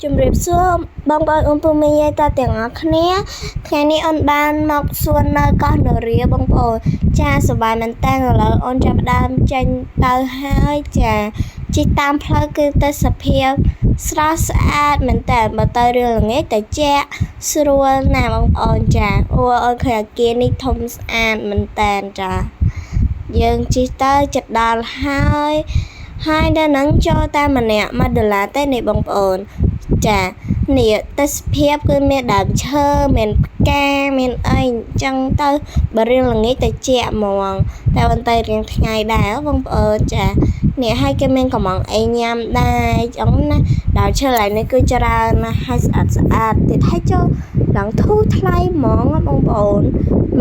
ជំរាបសួរបងប្អូនអូនពូមីយាយតាទាំងអស់គ្នាថ្ងៃនេះអូនបានមកសួននៅកោះនរាបងប្អូនចាសប្បាយមែនតើឥឡូវអូនចាប់ផ្ដើមចេញទៅហើយចាជិះតាមផ្លូវគឺទៅសភាពស្រស់ស្អាតមែនតើបើទៅរឿងល្ងាចទៅជាក់ស្រួលណាបងប្អូនចាអូនឃើញអាគារនេះធំស្អាតមែនតើចាយើងជិះទៅចិត្តដល់ហើយដល់នឹងចូលតាមម្នាក់$1ទេនេះបងប្អូនចានេះទេសភាពគឺមានដើមឈើមានផ្កាមានអីអញ្ចឹងទៅបើរៀងល្ងាចទៅជាក់ហ្មងតែបន្តែរៀងថ្ងៃដែរបងប្អូនចានេះឲ្យគេមានកំងអីញ៉ាំដែរអញ្ចឹងណាដើមឈើឡើយនេះគឺច្រើនណាស់ហើយស្អាតទៀតហើយចូលឡើងធូរថ្លៃហ្មងបងប្អូន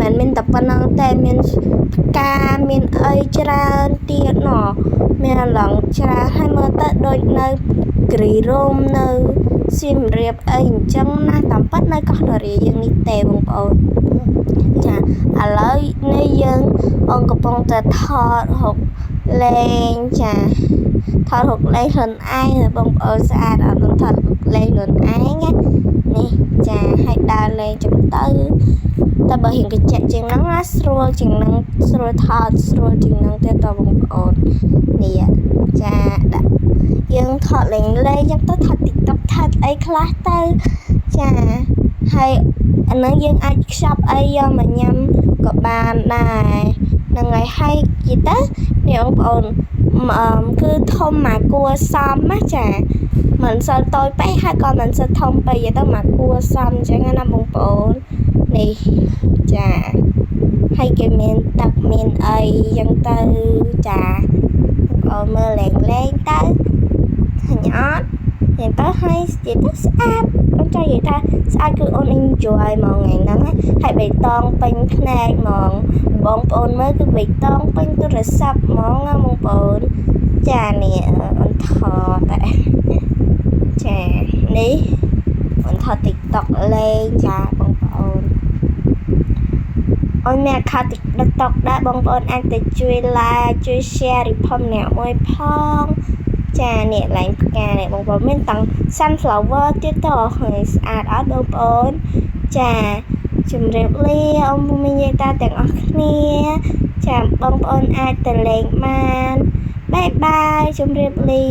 មិនមែនតែប៉ុណ្ណឹងតែមានផ្កាមានអីច្រើនទៀតណោះមានឡើងច្រើនហើយមើលទៅដូចនៅគ្រីរ៉ូមនៅសៀមរាបអីអញ្ចឹងណាតាមពិតនៅកោះនរាយើងនេះទេបងប្អូនចាឥឡូវនេះយើងអូនកំពុងតែថតរូបលេងចាថតរូបលេងខ្លួនឯងបងប្អូនស្អាតអត់ថតលេងខ្លួនឯងនេះចាឲ្យដើរលេងចឹងទៅតែបើរៀងកញ្ចាក់ជាងហ្នឹងណាស្រួលជាងហ្នឹងស្រួលថតស្រួលជាងហ្នឹងទៀតតបងប្អូននេះចាដាក់យើងថតលេងចឹងទៅថត TikTok ថតអីខ្លះទៅចាហើយអាហ្នឹងយើងអាចខ្ចប់អីយកមកញ៉ាំក៏បានដែរហ្នឹងហើយហើយនិយាយទៅនេះបងប្អូនគឺធំមកគួរសមណាចាមិនសូវតូចពេកហើយក៏មិនសូវធំពេកនិយាយទៅមកគួរសមអញ្ចឹងណាបងប្អូននេះចាហើយគេមានទឹកមានអីចឹងទៅចាបងប្អូនមើលលេងទៅឃើញអត់និយាយទៅហើយនិយាយទៅស្អាតអូនចង់និយាយថាស្អាតគឺអូន enjoy ហ្មងថ្ងៃហ្នឹងហើយបៃតងពេញភ្នែកហ្មងបងប្អូនមើលគឺបៃតងពេញទូរស័ព្ទហ្មងណាបងប្អូនចានេះអូនថតចានេះអូនថត TikTok លេងចាបងប្អូនអូនមាន account TikTok ដែរបងប្អូនអាចទៅជួយ like ជួយ share រីផុមអ្នកមួយផងចានេះឡើងផ្កានេះបងប្អូនមានទាំង sunflower ទៀតតើហើយស្អាតអត់បងប្អូនចាជម្រាបលាអូនពូមីយាយតាទាំងអស់គ្នាចាបងប្អូនអាចទៅលេងបានបាយបាយជម្រាបលា